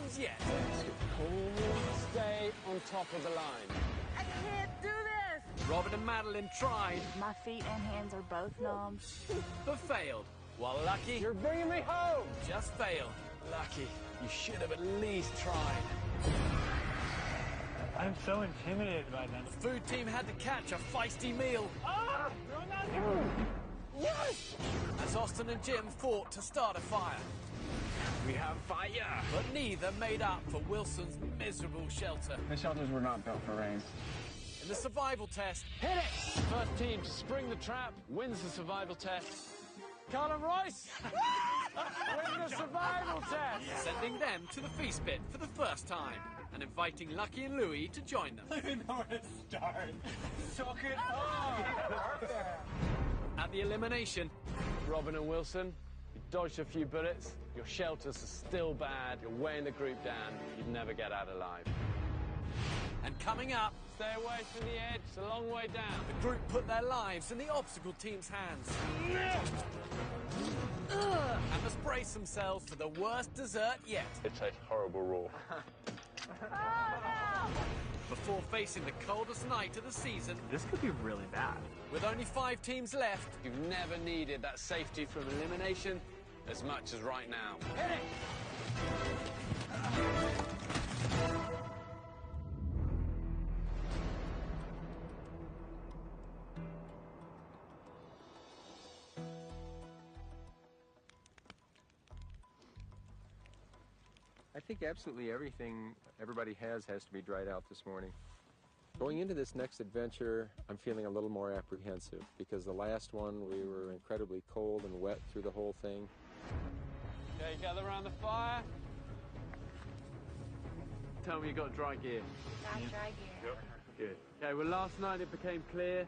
obstacles yet. Stay on top of the line. I can't do this! Robin and Madeline tried, My feet and hands are both numb. but failed. While Lucky You're bringing me home! just failed. Lucky, you should have at least tried. I'm so intimidated by them. The food team had to catch a feisty meal. Yes! As Austin and Jim fought to start a fire. We have fire! But neither made up for Wilson's miserable shelter. The shelters were not built for rain. In the survival test, Hit it! First team to spring the trap wins the survival test. Colin Royce wins the survival test! sending them to the feast pit for the first time and inviting Lucky and Louie to join them. I don't know where to start. Suck it up! At the elimination, Robin and Wilson, you dodged a few bullets, your shelters are still bad, you're weighing the group down, you'd never get out alive. and coming up, Stay away from the edge, it's a long way down. the group put their lives in the obstacle team's hands. And must brace themselves for the worst dessert yet. It tastes horrible raw. Before facing the coldest night of the season, This could be really bad. with only 5 teams left, You've never needed that safety from elimination as much as right now. Hit it! I think absolutely everything everybody has to be dried out this morning. Going into this next adventure, I'm feeling a little more apprehensive because the last one we were incredibly cold and wet through the whole thing. Okay, gather around the fire. Tell me you got dry gear. Got dry gear. Good. Okay, well, last night it became clear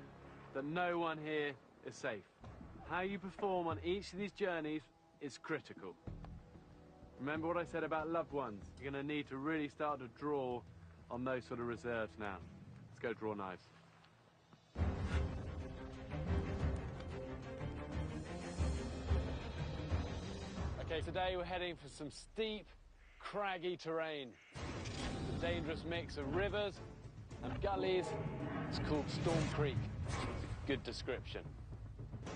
that no one here is safe. How you perform on each of these journeys is critical. Remember what I said about loved ones? You're going to need to really start to draw on those sort of reserves now. Let's go draw knives. Okay, today we're heading for some steep, craggy terrain. It's a dangerous mix of rivers and gullies. It's called Storm Creek. Good description.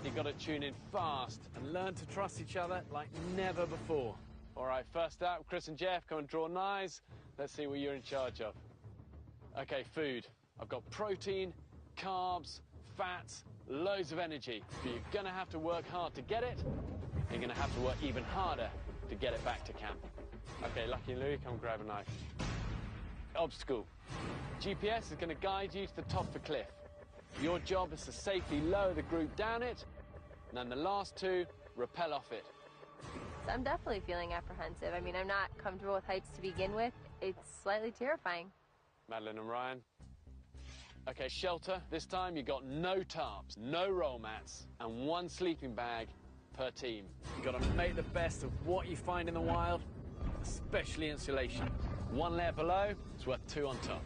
You've got to tune in fast and learn to trust each other like never before. All right, first up, Chris and Jeff, come and draw knives. Let's see what you're in charge of. Okay, food. I've got protein, carbs, fats, loads of energy. But you're gonna have to work hard to get it. You're gonna have to work even harder to get it back to camp. Okay, Lucky and Louie, come grab a knife. Obstacle. GPS is gonna guide you to the top of the cliff. Your job is to safely lower the group down it, and then the last 2, rappel off it. So I'm definitely feeling apprehensive. I mean, I'm not comfortable with heights to begin with. It's slightly terrifying. Madeline and Ryan. Okay, shelter. This time you got no tarps, no roll mats, and 1 sleeping bag per team. You got to make the best of what you find in the wild, especially insulation. 1 layer below is worth 2 on top.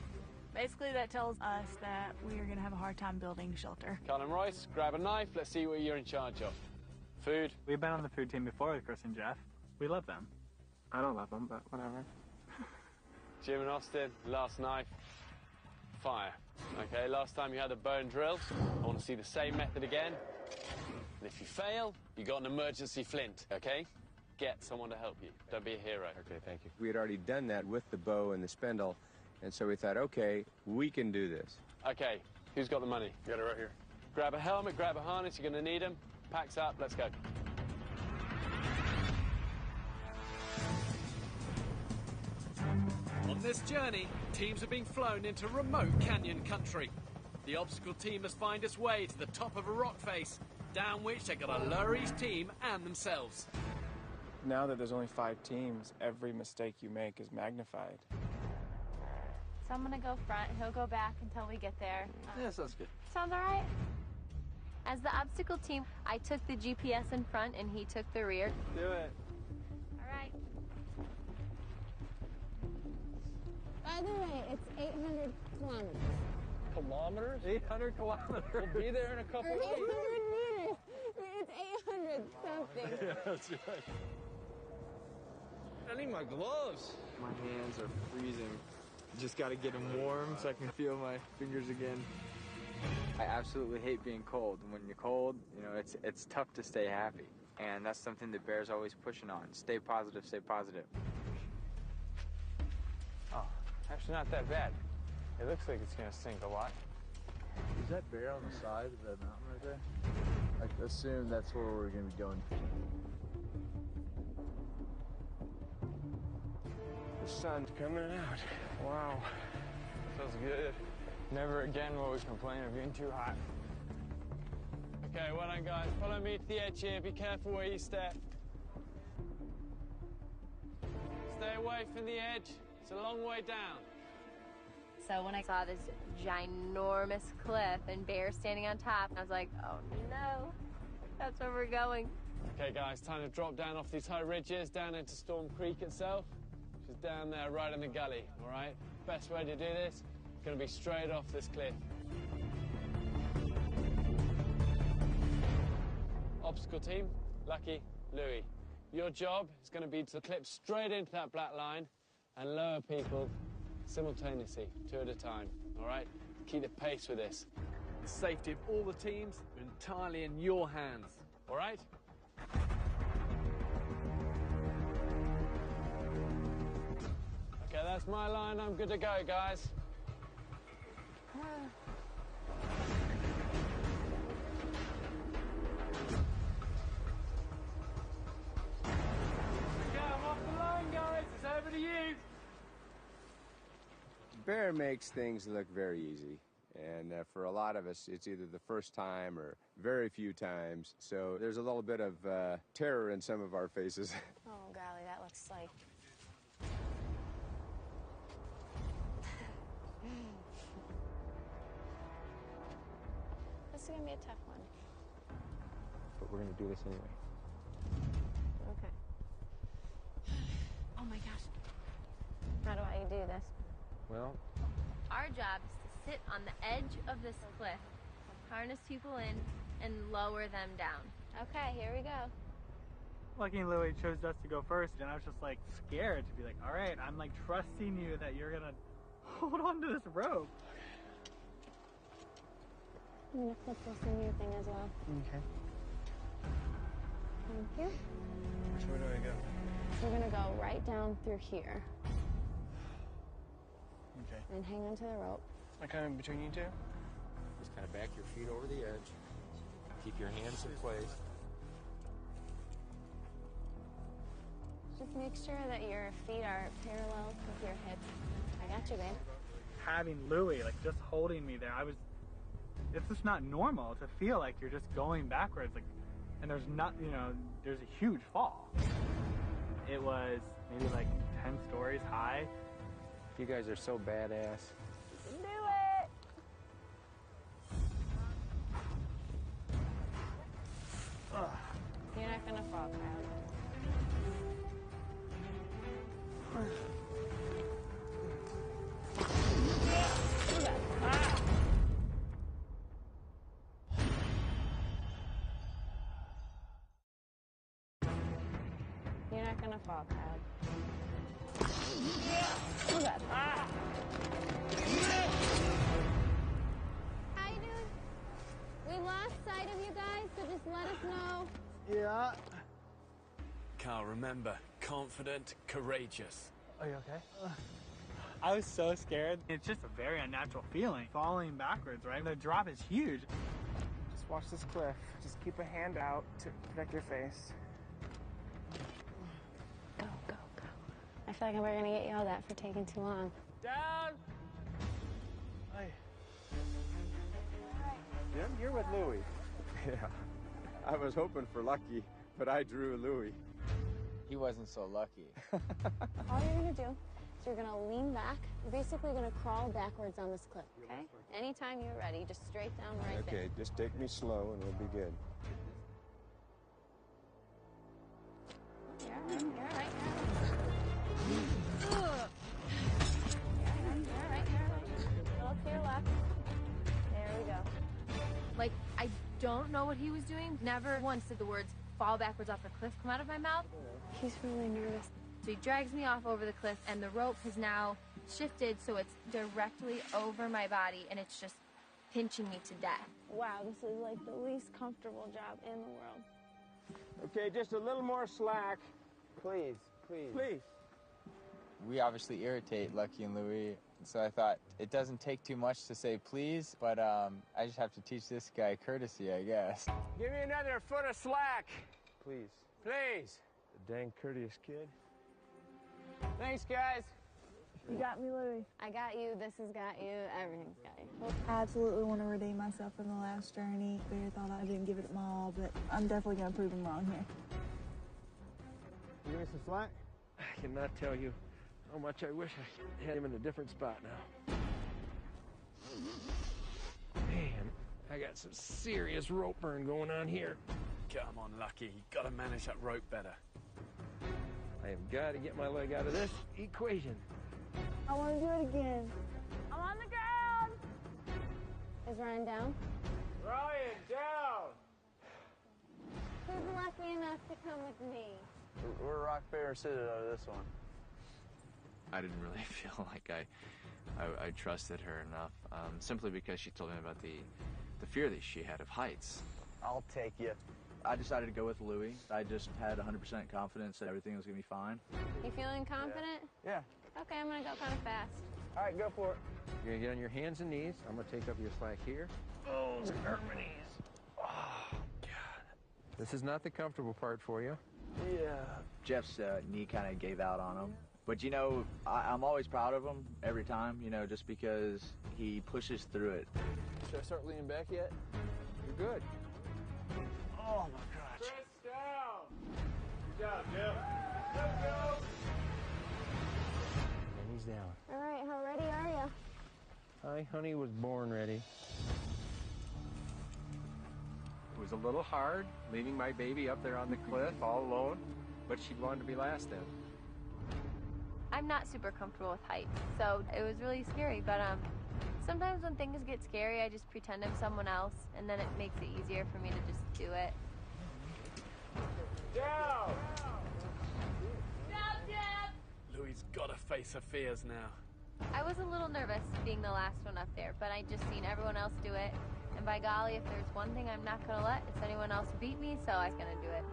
Basically, that tells us that we are going to have a hard time building shelter. Colin Royce, grab a knife. Let's see what you're in charge of. Food. We've been on the food team before with Chris and Jeff. We love them. I don't love them, but whatever. Jim and Austin, last knife. Fire. Okay, last time you had a bow and drill. I want to see the same method again. And if you fail, you got an emergency flint, okay? Get someone to help you. Don't be a hero. Okay, thank you. We had already done that with the bow and the spindle, and so we thought, okay, we can do this. Okay, who's got the money? Got it right here. Grab a helmet, grab a harness, you're going to need them. Packs up, let's go. on this journey, teams are being flown into remote canyon country. The obstacle team must find its way to the top of a rock face, down which they got to lower each team and themselves. Now that there's only 5 teams, every mistake you make is magnified. So I'm gonna go front, he'll go back until we get there. Yeah, sounds good. Sounds all right? As the obstacle team, I took the GPS in front and he took the rear. Do it. All right. By the way, it's 800 kilometers. Kilometers? 800 kilometers. We'll be there in a couple of weeks. 800 meters. It's 800 something. Yeah, that's right. I need my gloves. My hand. hands are freezing. Just got to get them warm so I can feel my fingers again. I absolutely hate being cold. When you're cold, you know, it's tough to stay happy. And that's something that Bear's always pushing on. Stay positive, stay positive. Oh, actually not that bad. It looks like it's gonna sink a lot. Is that Bear on the side of that mountain right there? I assume that's where we're gonna be going. The sun's coming out. Wow, feels good. Never again will we complain of being too hot. Okay, well done, guys. Follow me to the edge here. Be careful where you step. Stay away from the edge. It's a long way down. So when I saw this ginormous cliff and Bear standing on top, I was like, oh no, that's where we're going. Okay, guys, time to drop down off these high ridges, down into Storm Creek itself, which is down there right in the gully, all right? Best way to do this is going to be straight off this cliff. Obstacle team, Lucky, Louie. Your job is going to be to clip straight into that black line and lower people simultaneously, 2 at a time, all right? Keep the pace with this. The safety of all the teams are entirely in your hands, all right? Okay, that's my line. I'm good to go, guys. Over to you. Bear makes things look very easy. And for a lot of us, it's either the first time or very few times. So there's a little bit of terror in some of our faces. Oh, golly, that looks like... This is going to be a tough one. But we're going to do this anyway. Okay. Oh, my gosh. How do I do this? Well, Our job is to sit on the edge of this cliff, harness people in, and lower them down. Okay, here we go. Lucky and Louie chose us to go first, and I was just like scared to be like, all right, I'm like trusting you that you're gonna hold on to this rope. I'm gonna flip this in your thing as well. Okay. Thank you. So where do I go? We're gonna go right down through here. Okay. And hang onto the rope. I kind of between you two? Just kind of back your feet over the edge. Keep your hands in place. Just make sure that your feet are parallel with your hips. I got you, babe. Having Louie, like, just holding me there, it's just not normal to feel like you're just going backwards, like, and there's not, you know, there's a huge fall. It was maybe like 10 stories high. you guys are so badass. You can do it! You're not gonna fall, Kyle. You're not gonna fall, Kyle. Too bad. How you doing? We lost sight of you guys, so just let us know. Yeah. Carl, remember, confident, courageous. Are you okay? I was so scared. It's just a very unnatural feeling, falling backwards, right? The drop is huge. Just watch this cliff. Just keep a hand out to protect your face. Go, go, go. I feel like we're gonna get yelled at for taking too long. Down! Hi. Jim, you're with Louie. Yeah. I was hoping for Lucky, but I drew Louie. He wasn't so lucky. All you're gonna do is you're gonna lean back. You're basically gonna crawl backwards on this cliff, okay? Anytime you're ready, just straight down right there. Okay, just take me slow and we'll be good. You're all right, you're all right, you're all right. You're all right, you're all right. A little to your left. There we go. Like, I don't know what he was doing. Never once did the words fall backwards off the cliff come out of my mouth. He's really nervous. So he drags me off over the cliff, and the rope has now shifted so it's directly over my body, and it's just pinching me to death. Wow, this is like the least comfortable job in the world. Okay, just a little more slack. Please, please. Please. We obviously irritate Lucky and Louie, so I thought it doesn't take too much to say please, but I just have to teach this guy courtesy, I guess. Give me another foot of slack. Please. Please. The dang courteous kid. Thanks, guys. You got me, Louie. I got you, this has got you, everything's got you. I absolutely want to redeem myself from the last journey. Bear thought I didn't give it my all, but I'm definitely going to prove him wrong here. Give me some slack. I cannot tell you how much I wish I had him in a different spot now. Man, I got some serious rope burn going on here. Come on, Lucky. You gotta manage that rope better. I have got to get my leg out of this equation. I want to do it again. I'm on the ground! Is Ryan down? Ryan, down! Who's lucky enough to come with me? We're rock, paper, scissors out of this one. I didn't really feel like I trusted her enough, simply because she told me about the fear that she had of heights. I'll take you. I decided to go with Louie. I just had 100% confidence that everything was going to be fine. You feeling confident? Yeah. Okay, I'm gonna go kind of fast. All right, go for it. You're gonna get on your hands and knees. I'm gonna take up your slack here. Oh, it's hurt my knees. Oh, God. This is not the comfortable part for you. Yeah. Jeff's knee kind of gave out on him. But, you know, I'm always proud of him every time, you know, just because he pushes through it. Should I start leaning back yet? You're good. Oh, my gosh. Chris, down! Good job, Jeff. Let's go! And he's down. All right, how ready are you? Hi, honey was born ready. It was a little hard leaving my baby up there on the cliff all alone, but she wanted to be last then. I'm not super comfortable with heights, so it was really scary, but sometimes when things get scary, I just pretend I'm someone else, and then it makes it easier for me to just do it. Down! Down, Jeff! Louie's gotta face her fears now. I was a little nervous being the last one up there, but I just seen everyone else do it, and by golly, if there's one thing I'm not gonna let, it's anyone else beat me, so I'm gonna do it.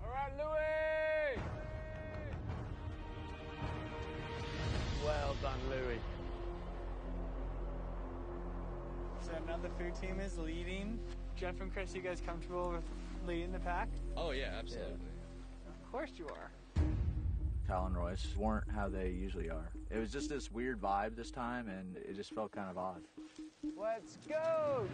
All right, Louie! Well done, Louie. So now the food team is leading. Jeff and Chris, you guys comfortable with leading the pack? Oh yeah, absolutely. Of course you are. Kyle and Royce weren't how they usually are. It was just this weird vibe this time, and it just felt kind of odd. Let's go!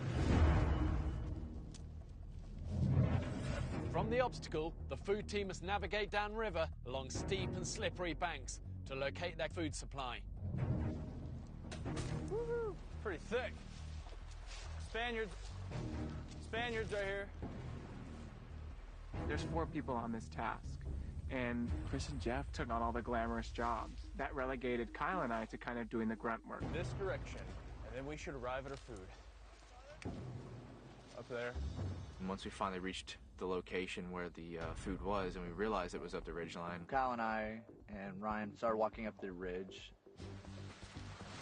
From the obstacle, the food team must navigate downriver along steep and slippery banks to locate their food supply. Woo-hoo. Pretty thick. Spaniards right here. There's 4 people on this task, and Chris and Jeff took on all the glamorous jobs. That relegated Kyle and I to kind of doing the grunt work. This direction, and then we should arrive at our food. Up there. And once we finally reached the location where the food was, and we realized it was up the ridgeline. Kyle and I and Ryan started walking up the ridge.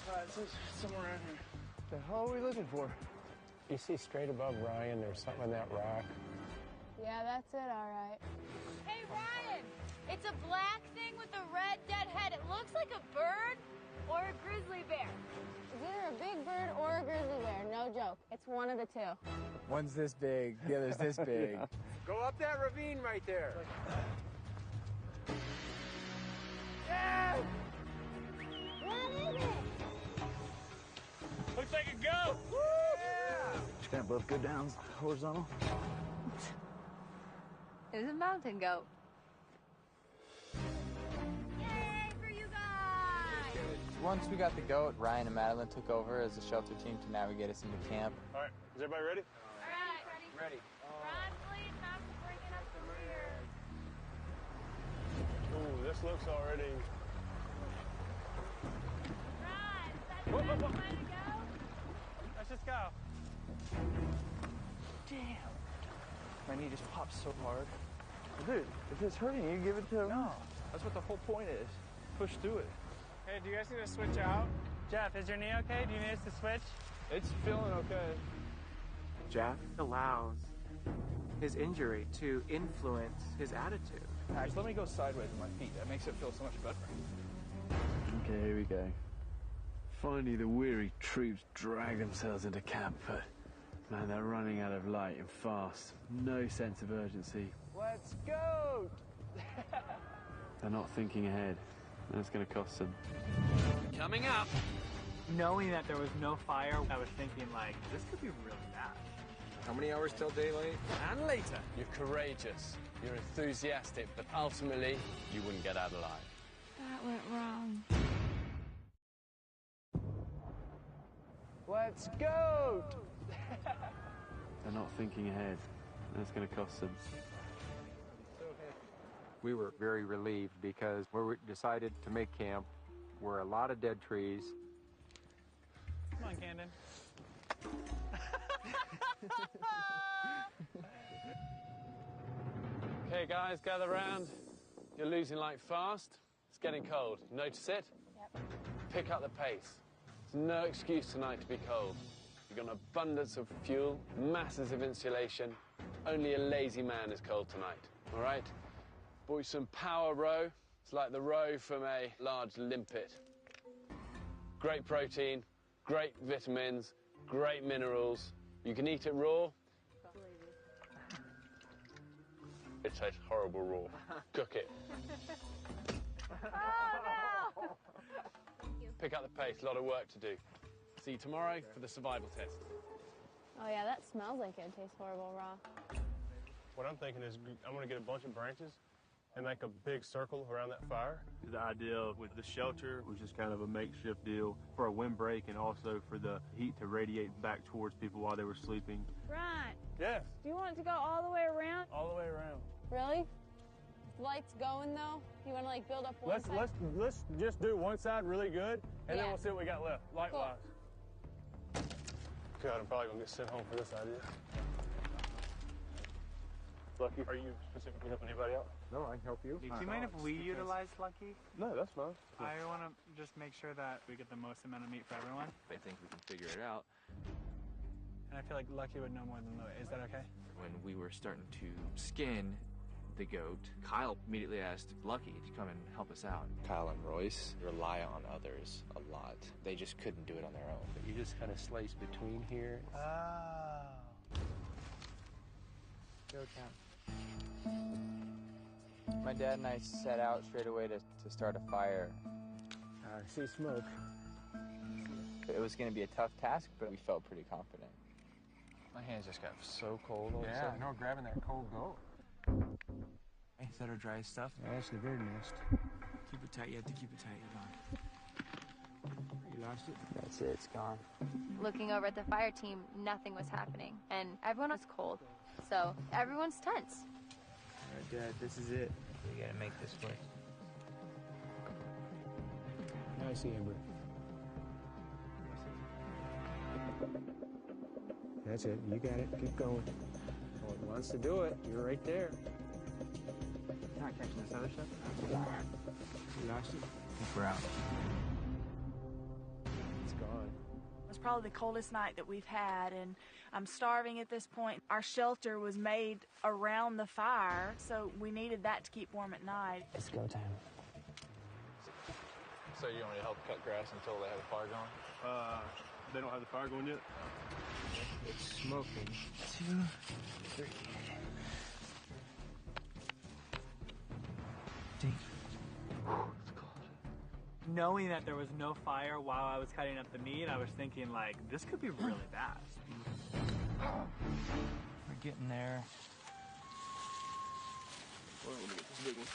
All right, so somewhere around here. The hell are we looking for? You see straight above Ryan, there's something in that rock. Yeah, that's it, all right. Hey, Ryan! It's a black thing with a red dead head. It looks like a bird or a grizzly bear. It's either a big bird or a grizzly bear, no joke. It's one of the two. One's this big, the other's this big. Go up that ravine right there. Yeah! What is it? Looks like a goat. Woo! Yeah! Stand both go down horizontal. It was a mountain goat. Yay for you guys! Once we got the goat, Ryan and Madeline took over as the shelter team to navigate us into camp. All right, is everybody ready? All right, Ready. Run, please, time to bring it up the rear. Ooh, this looks already... Run, set Whoa, whoa, whoa. Let's just go. Damn. My knee just popped so hard. Dude, if it's hurting you, give it to him. No, that's what the whole point is. Push through it. Hey, do you guys need to switch out? Jeff, is your knee okay? Do you need us to switch? It's feeling okay. Jeff allows his injury to influence his attitude. Just let me go sideways with my feet. That makes it feel so much better. Okay, here we go. Finally, the weary troops drag themselves into camp, but man, they're running out of light and fast. No sense of urgency. Let's go! They're not thinking ahead. That's going to cost them. Coming up. Knowing that there was no fire, I was thinking, like, this could be really bad. How many hours till daylight? And later. You're courageous, you're enthusiastic, but ultimately, you wouldn't get out alive. That went wrong. Let's go! They're not thinking ahead. That's going to cost them. We were very relieved because where we decided to make camp were a lot of dead trees. Come on, Camden. Okay, guys, gather round. You're losing light fast. It's getting cold. Notice it? Yep. Pick up the pace. There's no excuse tonight to be cold. You've got an abundance of fuel, masses of insulation. Only a lazy man is cold tonight, all right? Bought you some power row. It's like the row from a large limpet. Great protein, great vitamins, great minerals. You can eat it raw. It tastes horrible raw. Cook it. Oh, no! Pick up the pace, a lot of work to do. See you tomorrow for the survival test. Oh, yeah, that smells like it tastes horrible raw. What I'm thinking is I'm going to get a bunch of branches and make a big circle around that fire. The idea with the shelter was just kind of a makeshift deal for a windbreak and also for the heat to radiate back towards people while they were sleeping. Right. Yes. Do you want it to go all the way around? All the way around. Really? The light's going, though? You want to, like, build up one side? Let's just do one side really good, and then we'll see what we got left, light-wise. Cool. God, I'm probably going to get sent home for this idea. Lucky, are you specifically helping anybody out? No, I can help you. Do you mind if we utilize Lucky? No, that's fine. I want to just make sure that we get the most amount of meat for everyone. I think we can figure it out. And I feel like Lucky would know more than Louie. Is that okay? When we were starting to skin the goat, Kyle immediately asked Lucky to come and help us out. Kyle and Royce rely on others a lot. They just couldn't do it on their own. But you just kind of slice between here. Oh. Go count. My dad and I set out straight away to start a fire. I see smoke. It was going to be a tough task, but we felt pretty confident. My hands just got so cold all of a Yeah, sudden. I know, grabbing that cold goat. Is that our dry stuff? Yeah, that's the bird nest. Keep it tight. You have to keep it tight. Hold on. You lost it? That's it. It's gone. Looking over at the fire team, nothing was happening, and everyone was cold. So everyone's tense. All right, Dad, this is it. We gotta make this work. Now I see Amber. That's it. You got it. Keep going. Oh, it wants to do it. You're right there. You're not catching this other stuff? You lost it? I think we're out. It's gone. It was probably the coldest night that we've had, and I'm starving at this point. Our shelter was made around the fire, so we needed that to keep warm at night. It's go time. So you want me to help cut grass until they have a fire going? They don't have the fire going yet? It's smoking. 2, 3. Deep. Knowing that there was no fire while I was cutting up the meat, I was thinking, like, this could be really bad. We're getting there. Well, let me get this big one.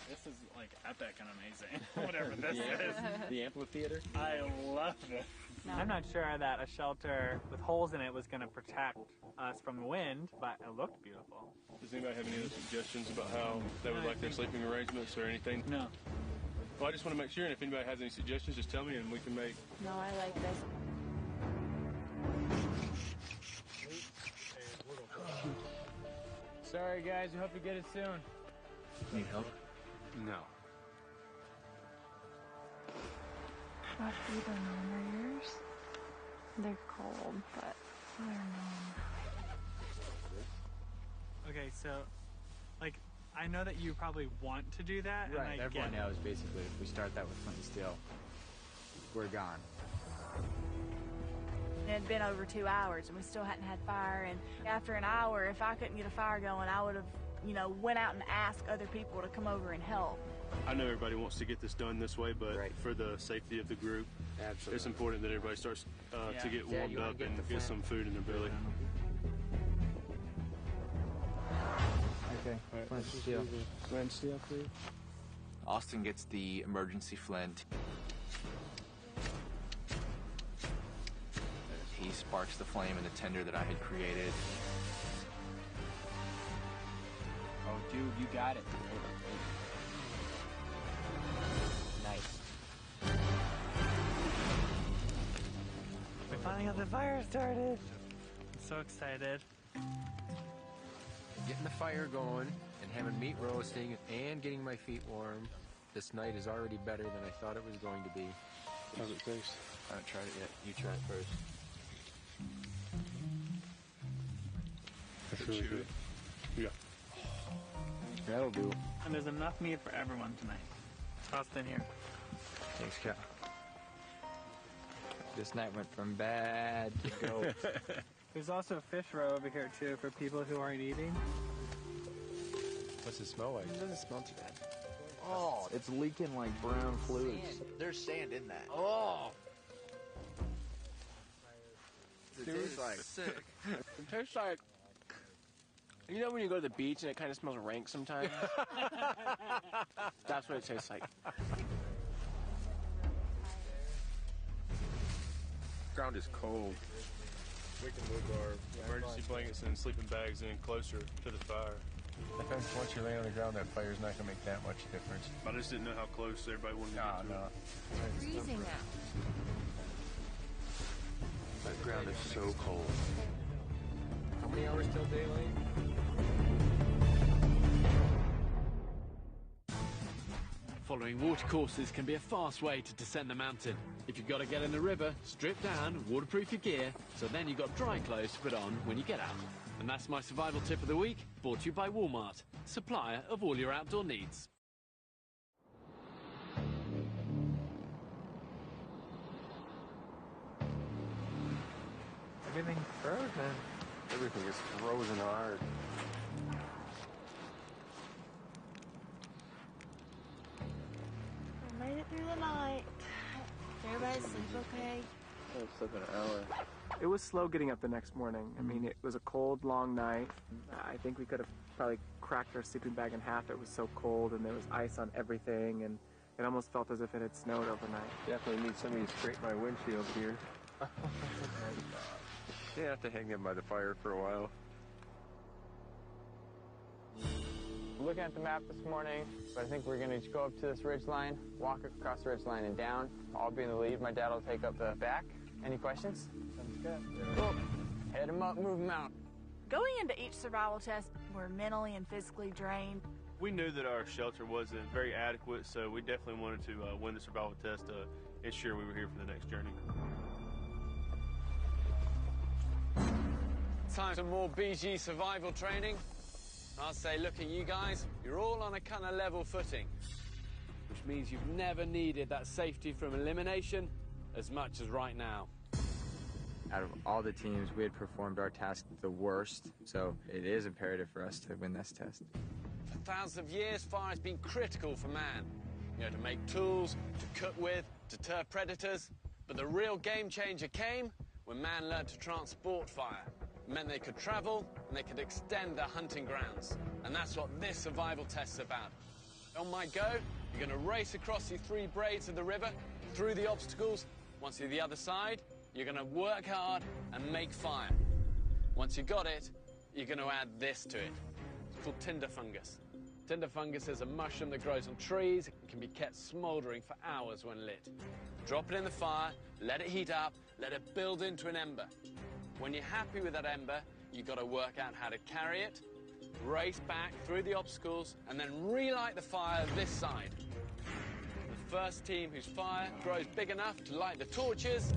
This is, like, epic and amazing, whatever this is. The amphitheater? I love this. No. I'm not sure that a shelter with holes in it was going to protect us from the wind, but it looked beautiful. Does anybody have any other suggestions about how they would like their sleeping arrangements or anything? No. Well, I just want to make sure, and if anybody has any suggestions, just tell me and we can make... No, I like this. Sorry, guys. We hope you get it soon. Need help? No. What feet are numb are yours? They're cold, but they're numb. Okay, so, like, I know that you probably want to do that, Right, and I everyone get it. knows basically if we start that with flint and steel, we're gone. It had been over 2 hours and we still hadn't had fire, and after an hour, if I couldn't get a fire going, I would have, you know, went out and asked other people to come over and help. I know everybody wants to get this done this way, but for the safety of the group, it's important that everybody starts to get warmed up and get some food in their belly. Okay, flint and steel. Flint and steel, please. Austin gets the emergency flint. He sparks the flame in the tinder that I had created. Oh, dude, you got it. Nice. We finally got the fire started. I'm so excited. Getting the fire going and having meat roasting and getting my feet warm. This night is already better than I thought it was going to be. How's it taste? I haven't tried it yet. You try it first. That's really good. Yeah. That'll do. And there's enough meat for everyone tonight. Tossed in here. Thanks, Cal. This night went from bad to go. There's also a fish roe over here too for people who aren't eating. What's it smell like? It doesn't smell too bad. Oh, it's leaking like brown fluids. There's sand in that. Oh! It tastes like Sick. It tastes like... You know when you go to the beach and it kind of smells rank sometimes? That's what it tastes like. Ground is cold. We can move our emergency blankets and sleeping bags in closer to the fire. I think once you're laying on the ground, that fire's not going to make that much difference. I just didn't know how close everybody wanted to get to it. It's freezing now. That ground is so cold. How many hours till daylight? Following watercourses can be a fast way to descend the mountain. If you've got to get in the river, strip down, waterproof your gear, so then you've got dry clothes to put on when you get out. And that's my survival tip of the week, brought to you by Walmart, supplier of all your outdoor needs. Everything's frozen. Everything is frozen hard. We made it through the night. Everybody sleep okay? It took an hour. It was slow getting up the next morning. I mean, it was a cold, long night. I think we could have probably cracked our sleeping bag in half. It was so cold, and there was ice on everything, and it almost felt as if it had snowed overnight. Definitely need somebody to scrape my windshield here. You have to hang them by the fire for a while. Looking at the map this morning, but I think we're going to go up to this ridge line, walk across the ridge line and down. I'll be in the lead. My dad will take up the back. Any questions? Sounds good. Cool. Head them up, move them out. Going into each survival test, we're mentally and physically drained. We knew that our shelter wasn't very adequate, so we definitely wanted to win the survival test to ensure we were here for the next journey. Time for more BG survival training. I'll say, look at you guys, you're all on a kind of level footing, which means you've never needed that safety from elimination as much as right now. Out of all the teams, we had performed our task the worst, so it is imperative for us to win this test. For thousands of years, fire has been critical for man. You know, to make tools, to cook with, deter predators. But the real game changer came when man learned to transport fire. It meant they could travel and they could extend their hunting grounds. And that's what this survival test's about. On my go, you're going to race across the 3 braids of the river, through the obstacles. Once you're the other side, you're going to work hard and make fire. Once you got it, you're going to add this to it. It's called tinder fungus. Tinder fungus is a mushroom that grows on trees. It can be kept smouldering for hours when lit. Drop it in the fire, let it heat up, let it build into an ember. When you're happy with that ember, you've got to work out how to carry it, race back through the obstacles, and then relight the fire this side. The first team whose fire grows big enough to light the torches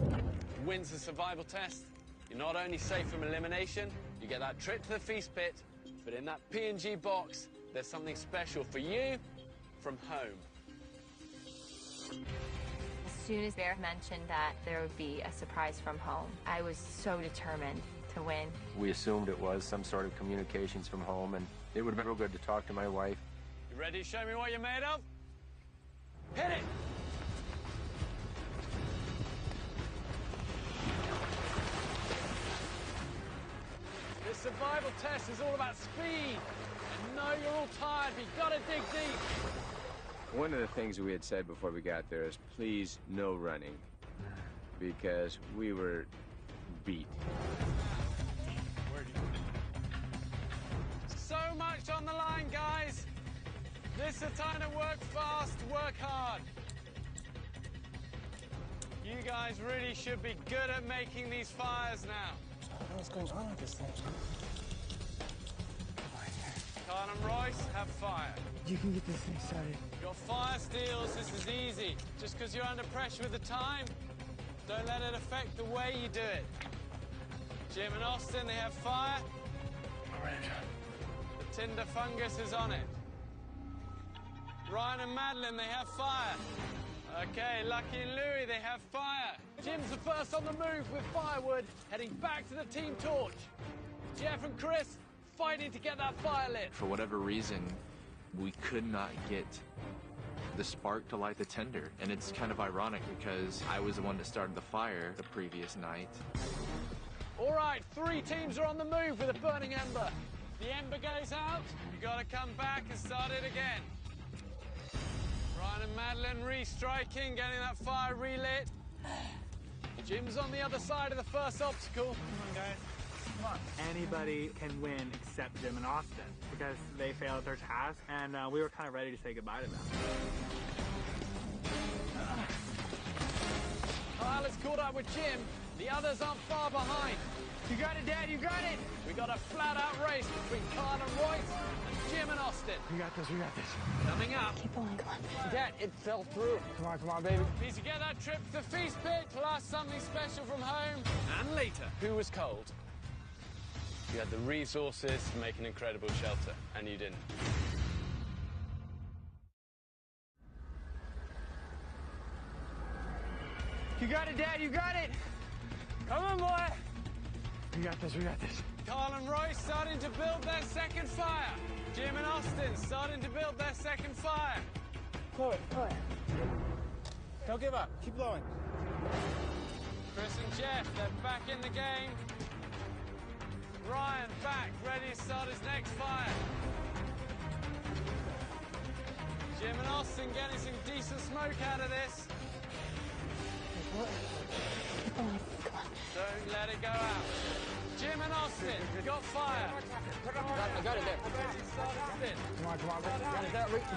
wins the survival test. You're not only safe from elimination, you get that trip to the feast pit, but in that P&G box, there's something special for you from home. As soon as Bear mentioned that there would be a surprise from home, I was so determined to win. We assumed it was some sort of communications from home, and it would have been real good to talk to my wife. You ready to show me what you're made of? Hit it! This survival test is all about speed. I know you're all tired, but you've got to dig deep. One of the things we had said before we got there is please no running, because we were beat. So much on the line, guys. This is a time to work fast, work hard. You guys really should be good at making these fires now. I don't know what's going on with this thing. Kyle and Royce, have fire. You can get this thing started. Got fire steels, this is easy. Just because you're under pressure with the time, don't let it affect the way you do it. Jim and Austin, they have fire. All right. The tinder fungus is on it. Ryan and Madeline, they have fire. Okay, Lucky and Louie, they have fire. Jim's the first on the move with firewood, heading back to the team torch. Jeff and Chris fighting to get that fire lit. For whatever reason, we could not get the spark to light the tinder. And it's kind of ironic because I was the one that started the fire the previous night. All right, 3 teams are on the move with a burning ember. The ember goes out, you gotta come back and start it again. Ryan and Madeline restriking, getting that fire relit. Jim's on the other side of the first obstacle. Come on, guys. Come on. Anybody can win except Jim and Austin because they failed at their task, and we were kind of ready to say goodbye to them. Kyle is caught up with Jim. The others aren't far behind. You got it, Dad, you got it! We got a flat-out race between Kyle and Royce and Jim and Austin. We got this, we got this. Coming up. Keep going, come on. Dad, it fell through. Come on, baby. Need to get that trip to the feast pit, plus something special from home. And later, who was cold? You had the resources to make an incredible shelter, and you didn't. You got it, Dad, you got it! Come on, boy! We got this, we got this. Carl and Royce starting to build their second fire. Jim and Austin starting to build their second fire. Chloe, don't give up. Keep blowing. Chris and Jeff, they're back in the game. Ryan back, ready to start his next fire. Jim and Austin getting some decent smoke out of this. Don't let it go out. Jim and Austin, got fire. I got it there. Come on.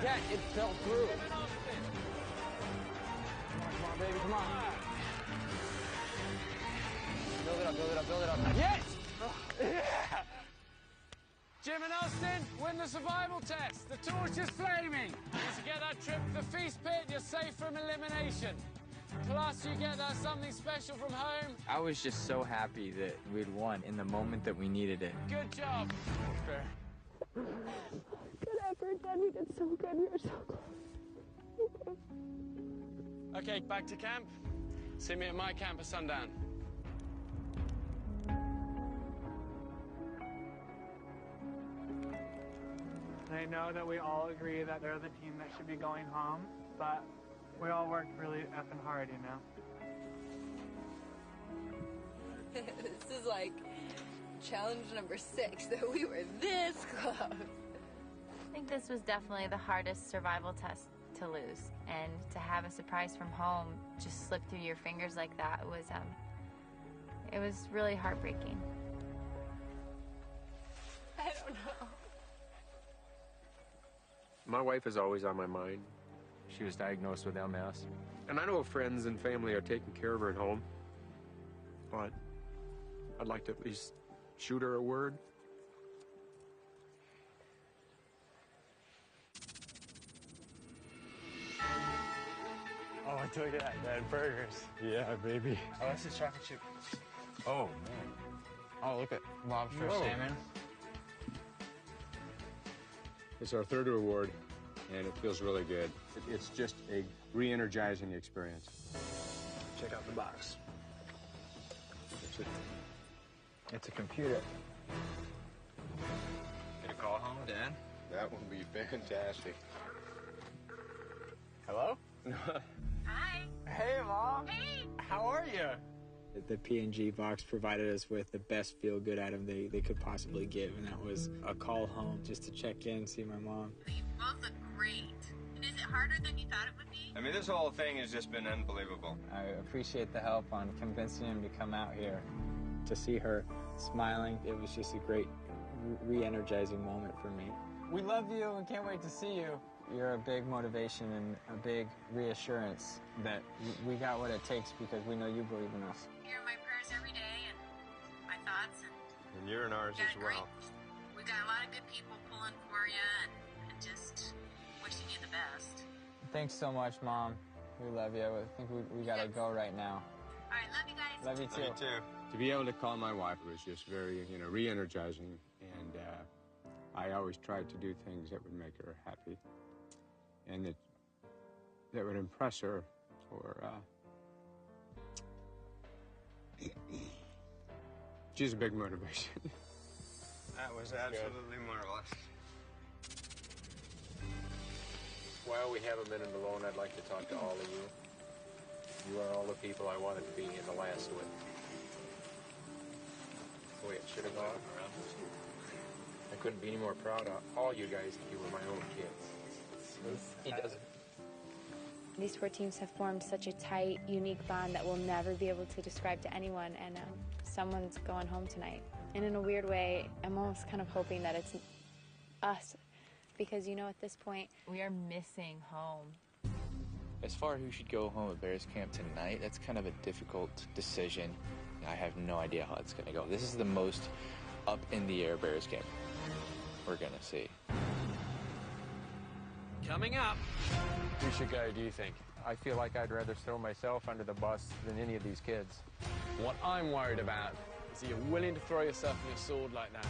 Dad, it fell through. Come on, baby, come on. Build it up. Yes! Yeah! Jim and Austin win the survival test. The torch is flaming. Once you get that trip to the feast pit, you're safe from elimination. Plus, you get that something special from home. I was just so happy that we'd won in the moment that we needed it. Good job. Good effort, Dad. We did so good. We were so close. Okay, back to camp. See me at my camp at sundown. I know that we all agree that they're the team that should be going home, but we all worked really effing hard, you know? This is like challenge number 6 that we were this close. I think this was definitely the hardest survival test to lose, and to have a surprise from home just slip through your fingers like that was it was really heartbreaking. I don't know. My wife is always on my mind. She was diagnosed with MS. And I know friends and family are taking care of her at home. But I'd like to at least shoot her a word. Oh, look at that, man. Burgers. Yeah, baby. Oh, that's a chocolate chip. Oh, man. Oh, look at lobster Whoa. salmon. It's our third award, and it feels really good. It's just a re-energizing experience. Check out the box. It's a computer. Get a call home, Dad? That would be fantastic. Hello? Hi. Hey, Mom. Hey. How are you? The P&G box provided us with the best feel-good item they could possibly give, and that was a call home just to check in, see my mom. You both look great. And is it harder than you thought it would be? I mean, this whole thing has just been unbelievable. I appreciate the help on convincing him to come out here. To see her smiling, it was just a great re-energizing moment for me. We love you and can't wait to see you. You're a big motivation and a big reassurance that we got what it takes because we know you believe in us. You're in my prayers every day and my thoughts. And you're in ours as well. We got a lot of good people pulling for you and just wishing you the best. Thanks so much, Mom. We love you. I think we gotta go right now. All right, love you guys. Love you too. Me too. To be able to call my wife was just very, re-energizing, and I always tried to do things that would make her happy, and that would impress her, or she's a big motivation. That was absolutely marvelous. While we have a minute alone, I'd like to talk to all of you. You are all the people I wanted to be in the last with. The way it should have gone. I couldn't be any more proud of all you guys if you were my own kids. He doesn't. These four teams have formed such a tight, unique bond that we'll never be able to describe to anyone, and someone's going home tonight. And in a weird way, I'm almost kind of hoping that it's us, because at this point, We are missing home. As far as who should go home at Bears Camp tonight, that's kind of a difficult decision. I have no idea how it's going to go. This is the most up in the air Bears Camp we're going to see. Coming up, who should go, do you think? I feel like I'd rather throw myself under the bus than any of these kids. What I'm worried about is that you're willing to throw yourself on your sword like that.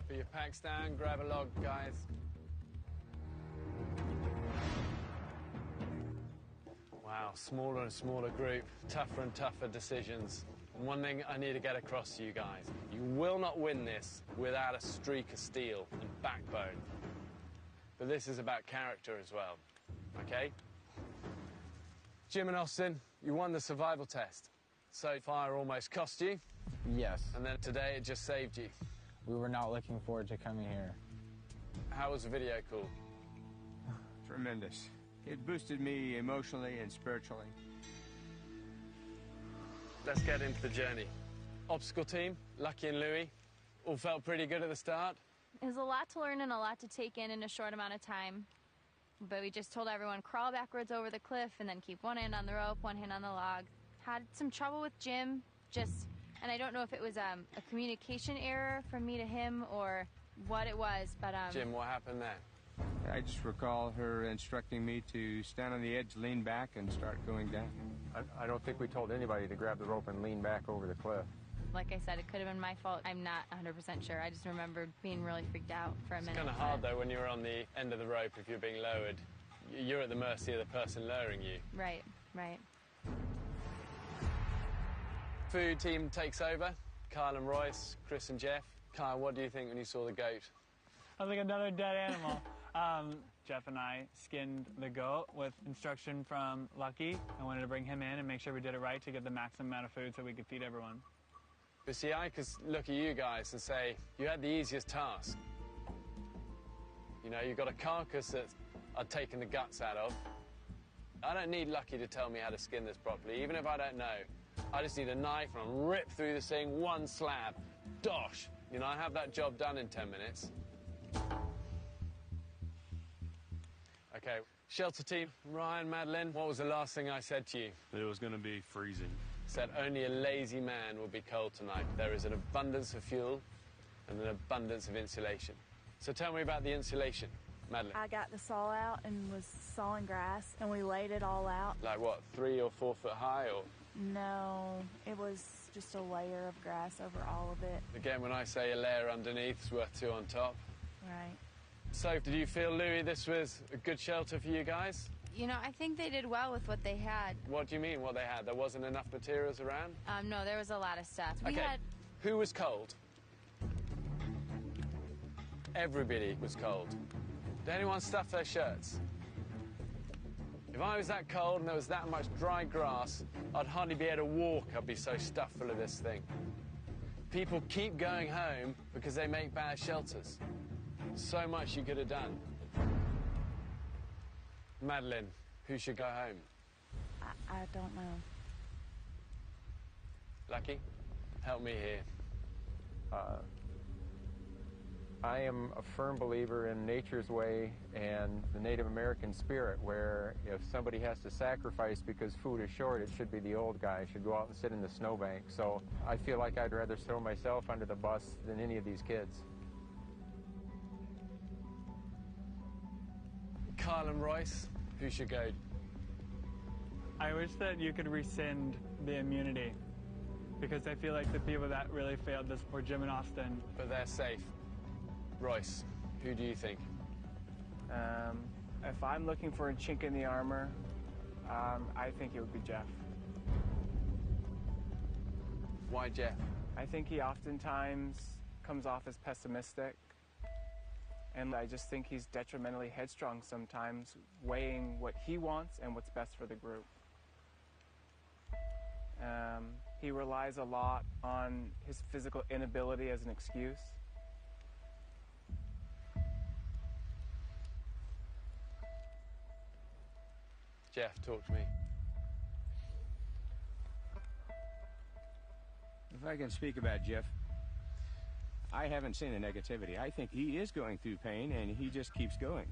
Put your packs down, grab a log, guys. Wow, smaller and smaller group, tougher and tougher decisions. And one thing I need to get across to you guys, you will not win this without a streak of steel and backbone. But this is about character as well, okay? Jim and Austin, you won the survival test. So fire almost cost you. Yes. And then today it just saved you. We were not looking forward to coming here. How was the video call? Tremendous. It boosted me emotionally and spiritually. Let's get into the journey. Obstacle team, Lucky and Louie, all felt pretty good at the start. It was a lot to learn and a lot to take in a short amount of time. But we just told everyone crawl backwards over the cliff and then keep one hand on the rope, one hand on the log. Had some trouble with Jim, and I don't know if it was a communication error from me to him or what it was, but Jim, what happened there? I just recall her instructing me to stand on the edge, lean back, and start going down. I don't think we told anybody to grab the rope and lean back over the cliff. like I said, it could have been my fault. I'm not 100% sure. I just remember being really freaked out for a minute. It's kind of hard, though, when you're on the end of the rope, if you're being lowered. You're at the mercy of the person lowering you. Right, right. Food team takes over. Kyle and Royce, Chris and Jeff. Kyle, what do you think when you saw the goat? I was like another dead animal. Jeff and I skinned the goat with instruction from Lucky. I wanted to bring him in and make sure we did it right to get the maximum amount of food so we could feed everyone. But see, I could look at you guys and say, you had the easiest task. You know, you've got a carcass that I've taken the guts out of. I don't need Lucky to tell me how to skin this properly, even if I don't know. I just need a knife and I'll rip through this thing, one slab. Dosh! You know, I have that job done in 10 minutes. Okay, shelter team, Ryan, Madeline, what was the last thing I said to you? It was going to be freezing. Said only a lazy man will be cold tonight. There is an abundance of fuel and an abundance of insulation. So tell me about the insulation, Madeline. I got the saw out and was sawing grass, and we laid it all out. Like what, 3 or 4 foot high, or? No, it was just a layer of grass over all of it. Again, when I say a layer underneath, it's worth 2 on top. Right. So, did you feel, Louis, this was a good shelter for you guys? You know, I think they did well with what they had. What do you mean, what they had? There wasn't enough materials around? No, there was a lot of stuff. We Okay, had... who was cold? Everybody was cold. Did anyone stuff their shirts? If I was that cold and there was that much dry grass, I'd hardly be able to walk. I'd be so stuffed full of this thing. People keep going home because they make bad shelters. So much you could have done. Madeline, who should go home? I don't know. Lucky, help me here. I am a firm believer in nature's way and the Native American spirit, where if somebody has to sacrifice because food is short, it should be the old guy, should go out and sit in the snowbank. So I feel like I'd rather throw myself under the bus than any of these kids. Kyle and Royce, who should go? I wish that you could rescind the immunity, because I feel like the people that really failed this were Jim and Austin. But they're safe. Royce, who do you think? If I'm looking for a chink in the armor, I think it would be Jeff. Why Jeff? I think he oftentimes comes off as pessimistic, and I just think he's detrimentally headstrong sometimes, weighing what he wants and what's best for the group. He relies a lot on his physical inability as an excuse. Jeff, talk to me. If I can speak about Jeff, I haven't seen the negativity. I think he is going through pain, and he just keeps going.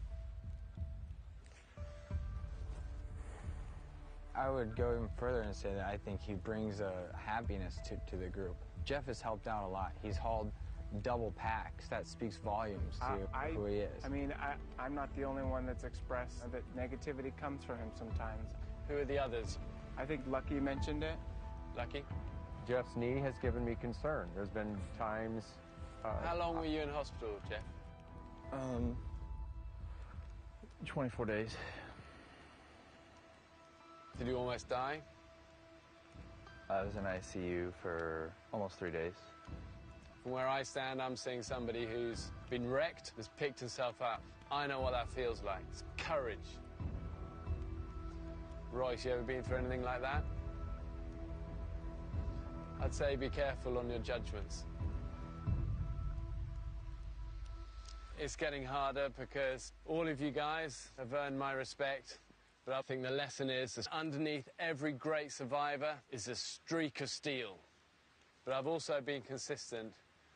I would go even further and say that I think he brings a happiness to the group. Jeff has helped out a lot. He's hauled double packs. That speaks volumes to who he is. I mean, I'm not the only one that's expressed that negativity comes from him sometimes. Who are the others? I think Lucky mentioned it. Lucky? Jeff's knee has given me concern. There's been times... How long were you in hospital, Jeff? 24 days. Did you almost die? I was in ICU for almost 3 days. From where I stand, I'm seeing somebody who's been wrecked, has picked himself up. I know what that feels like. It's courage. Royce, you ever been through anything like that? I'd say be careful on your judgments. It's getting harder because all of you guys have earned my respect, but I think the lesson is that underneath every great survivor is a streak of steel. But I've also been consistent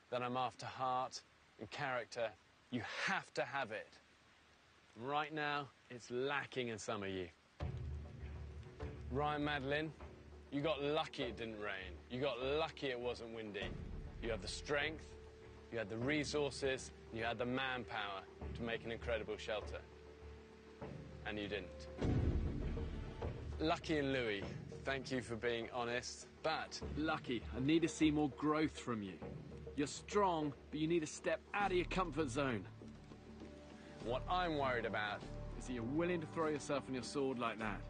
that I'm after heart and character. You have to have it. Right now, it's lacking in some of you. Ryan, Madeline, you got lucky it didn't rain. You got lucky it wasn't windy. You had the strength, you had the resources, you had the manpower to make an incredible shelter. And you didn't. Lucky and Louis, thank you for being honest. But, Lucky, I need to see more growth from you. You're strong, but you need to step out of your comfort zone. what I'm worried about is that you're willing to throw yourself on your sword like that.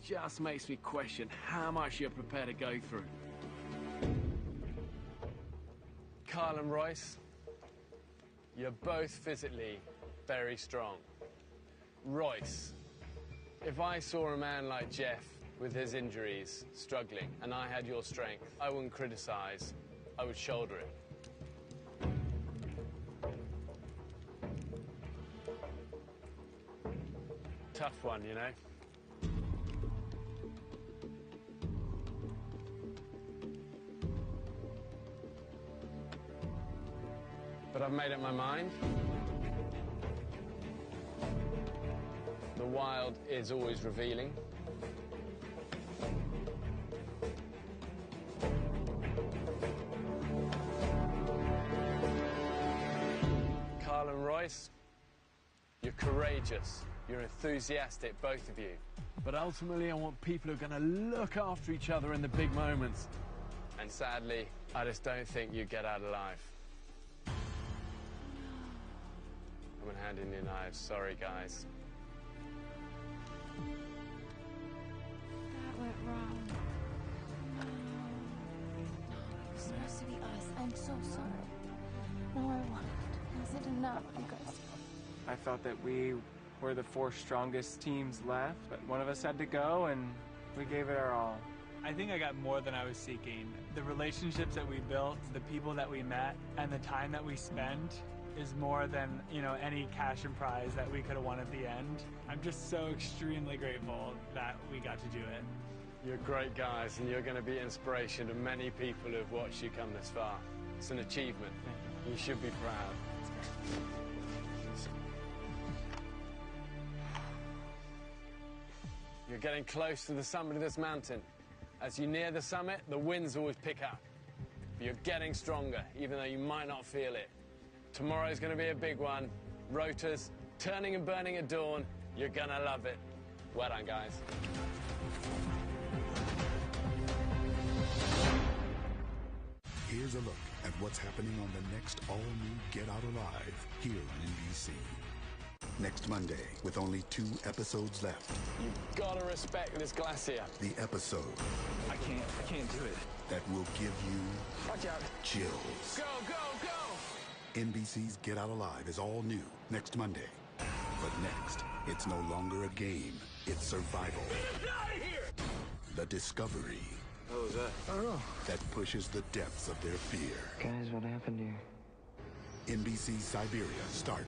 Just makes me question how much you're prepared to go through. Kyle and Royce, you're both physically very strong. Royce, if I saw a man like Jeff with his injuries struggling and I had your strength, I wouldn't criticize, I would shoulder it. tough one, you know? But I've made up my mind. The wild is always revealing. Carl and Royce, you're courageous, you're enthusiastic, both of you. But ultimately, I want people who are going to look after each other in the big moments. And sadly, I just don't think you get out alive. I'm gonna hand in your knives. Sorry, guys. That went wrong. No. It was supposed to be us. I'm so sorry. No, I wasn't enough, you guys. I felt that we were the 4 strongest teams left, but one of us had to go, and we gave it our all. I think I got more than I was seeking. The relationships that we built, the people that we met, and the time that we spent is more than, you know, any cash and prize that we could have won at the end. I'm just so extremely grateful that we got to do it. You're great guys, and you're going to be inspiration to many people who have watched you come this far. It's an achievement. You should be proud. You're getting close to the summit of this mountain. As you near the summit, the winds always pick up. But you're getting stronger, even though you might not feel it. Tomorrow's going to be a big one. Rotors, turning and burning at dawn. You're going to love it. Well done, guys. Here's a look at what's happening on the next all-new Get Out Alive here on NBC. Next Monday, with only 2 episodes left. You've got to respect this glacier. The episode I can't do it. that will give you Watch out. chills. Go, go, go! NBC's Get Out Alive is all new next Monday. But next, it's no longer a game, it's survival. Get out of here! The discovery. What was that? I don't know. That pushes the depths of their fear. Guys, what happened here? NBC Siberia starts